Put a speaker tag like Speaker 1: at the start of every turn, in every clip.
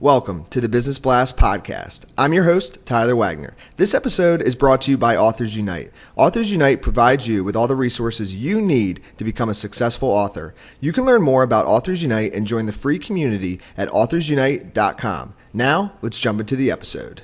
Speaker 1: Welcome to the Business Blast podcast. I'm your host, Tyler Wagner. This episode is brought to you by Authors Unite. Authors Unite provides you with all the resources you need to become a successful author. You can learn more about Authors Unite and join the free community at authorsunite.com. Now, let's jump into the episode.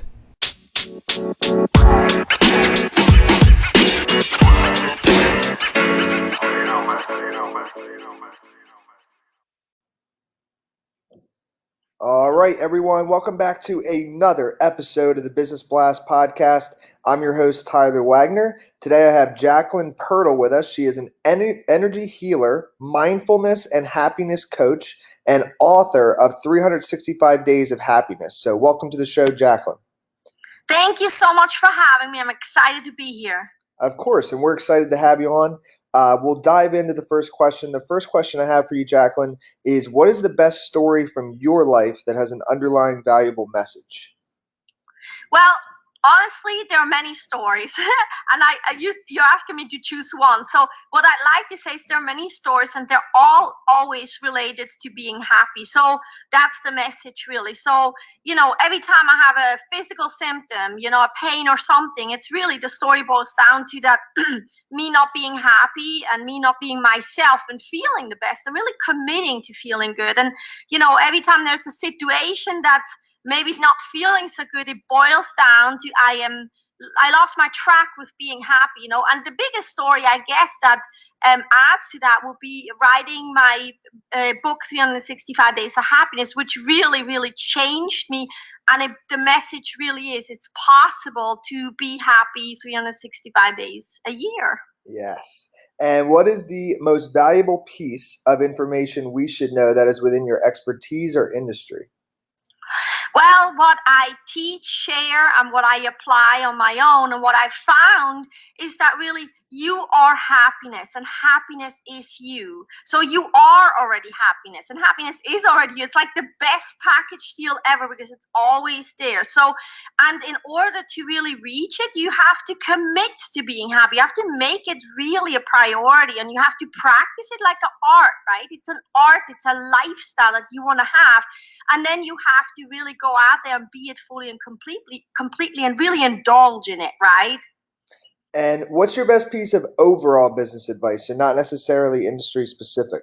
Speaker 1: All right, everyone. Welcome back to another episode of the Business Blast podcast. I'm your host, Tyler Wagner. Today I have Jacqueline Pirtle with us. She is an energy healer, mindfulness and happiness coach, and author of 365 Days of Happiness. So welcome to the show, Jacqueline.
Speaker 2: Thank you so much for having me. I'm excited to be here.
Speaker 1: Of course, and we're excited to have you on. We'll dive into the first question. The first question I have for you, Jacqueline, is what is the best story from your life that has an underlying valuable message?
Speaker 2: Well, honestly, there are many stories, and you're asking me to choose one. So what I'd like to say is there are many stories, and they're all always related to being happy. So that's the message, really. So, every time I have a physical symptom, a pain or something, it's really the story boils down to that me not being happy and me not being myself and feeling the best. I'm really committing to feeling good. And, every time there's a situation that's maybe not feeling so good, it boils down to I lost my track with being happy, and the biggest story, I guess, that adds to that would be writing my book, 365 Days of Happiness, which really, really changed me. And the message really is it's possible to be happy 365 days a year.
Speaker 1: Yes. And what is the most valuable piece of information we should know that is within your expertise or industry?
Speaker 2: Well, what I teach, share, and what I apply on my own, and what I found is that really you are happiness, and happiness is you. So you are already happiness, and happiness is already you. It's like the best package deal ever because it's always there. So, and in order to really reach it, you have to commit to being happy. You have to make it really a priority, and you have to practice it like an art, right? It's an art, it's a lifestyle that you want to have. And then you have to really go out there and be it fully and completely and really indulge in it, right?
Speaker 1: And what's your best piece of overall business advice, and not necessarily industry specific?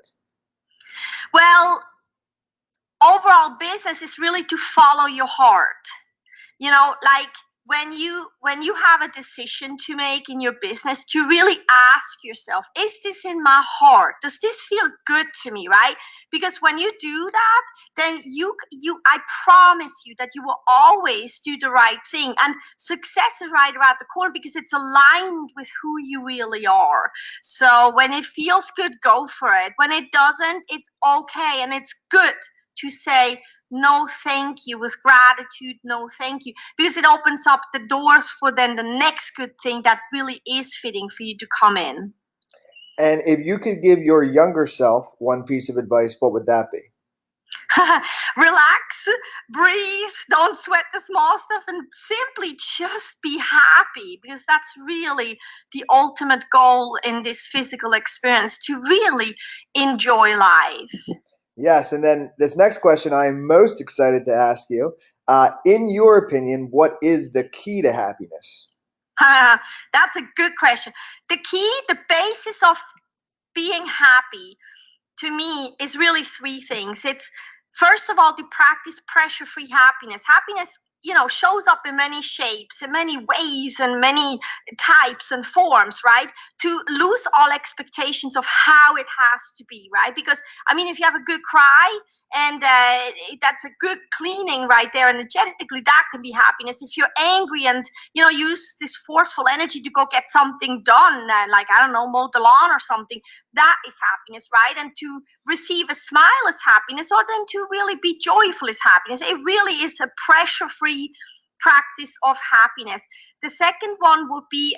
Speaker 2: Well, overall business is really to follow your heart. Like when you have a decision to make in your business, to really ask yourself, is this in my heart? Does this feel good to me, right? Because when you do that, then I promise you that you will always do the right thing, and success is right around the corner because it's aligned with who you really are. So when it feels good, go for it. When it doesn't, it's okay, and it's good to say no thank you with gratitude, no thank you, because it opens up the doors for then the next good thing that really is fitting for you to come in.
Speaker 1: And if you could give your younger self one piece of advice, what would that be?
Speaker 2: Relax, breathe, don't sweat the small stuff, and simply just be happy, because that's really the ultimate goal in this physical experience, to really enjoy life.
Speaker 1: Yes, and then this next question I'm most excited to ask you. In your opinion, what is the key to happiness?
Speaker 2: That's a good question. The key, the basis of being happy, to me, is really three things. It's, first of all, to practice pressure-free happiness. Happiness, shows up in many shapes, in many ways, and many types and forms, right? To lose all expectations of how it has to be, right? Because, if you have a good cry, and that's a good cleaning right there, energetically, that can be happiness. If you're angry and, use this forceful energy to go get something done, like, mow the lawn or something, that is happiness, right? And to receive a smile is happiness, or then to really be joyful is happiness. It really is a pressure-free practice of happiness. The second one would be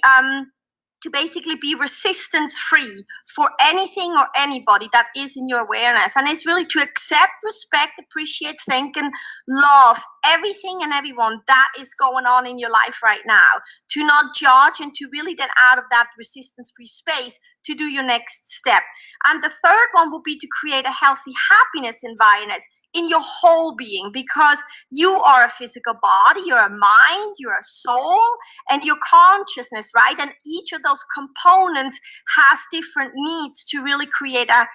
Speaker 2: to basically be resistance free for anything or anybody that is in your awareness. And it's really to accept, respect, appreciate, thank, and love everything and everyone that is going on in your life right now. To not judge, and to really then, out of that resistance free space, to do your next step. And the third one would be to create a healthy happiness environment in your whole being, because you are a physical body, you're a mind, you're a soul, and your consciousness, right? And each of those components has different needs to really create a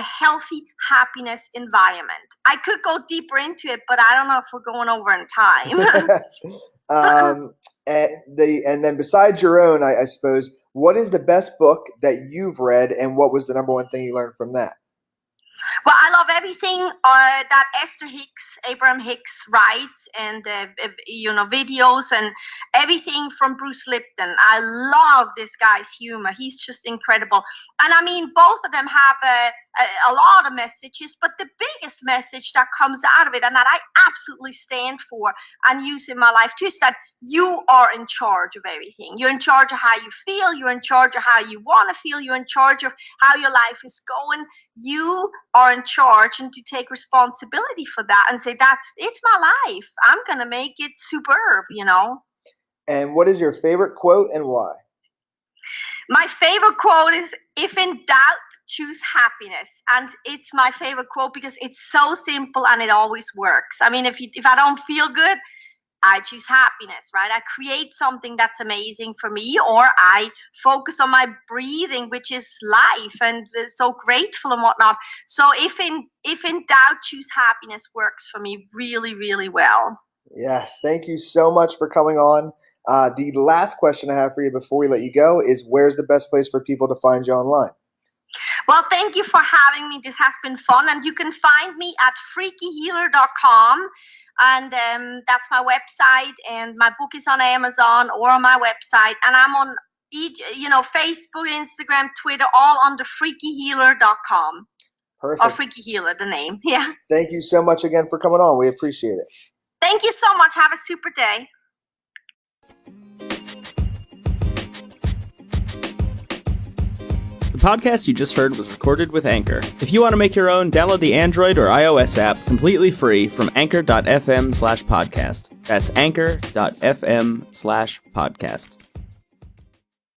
Speaker 2: healthy happiness environment. I could go deeper into it, but I don't know if we're going over in time.
Speaker 1: And then besides your own, I suppose, what is the best book that you've read, and what was the number one thing you learned from that?
Speaker 2: Well, I love everything that Abraham Hicks writes, and videos and everything from Bruce Lipton. I love this guy's humor. He's just incredible. And I mean, both of them have a lot of messages, but the biggest message that comes out of it, and that I absolutely stand for and use in my life too, is that you are in charge of everything. You're in charge of how you feel. You're in charge of how you want to feel. You're in charge of how your life is going. You are in charge, and to take responsibility for that and say, it's my life. I'm going to make it superb,
Speaker 1: And what is your favorite quote and why?
Speaker 2: My favorite quote is, if in doubt, choose happiness. And it's my favorite quote because it's so simple and it always works. I mean, if I don't feel good, I choose happiness, right? I create something that's amazing for me, or I focus on my breathing, which is life, and so grateful and whatnot. So if in doubt, choose happiness works for me really, really well.
Speaker 1: Yes, thank you so much for coming on. The last question I have for you before we let you go is, where's the best place for people to find you online?
Speaker 2: Well, thank you for having me. This has been fun. And you can find me at freakyhealer.com. And that's my website. And my book is on Amazon or on my website. And I'm on Facebook, Instagram, Twitter, all under freakyhealer.com.
Speaker 1: Perfect.
Speaker 2: Or Freaky Healer, the name. Yeah.
Speaker 1: Thank you so much again for coming on. We appreciate it.
Speaker 2: Thank you so much. Have a super day.
Speaker 3: The podcast you just heard was recorded with Anchor. If you want to make your own, download the Android or iOS app completely free from anchor.fm/podcast. That's anchor.fm/podcast.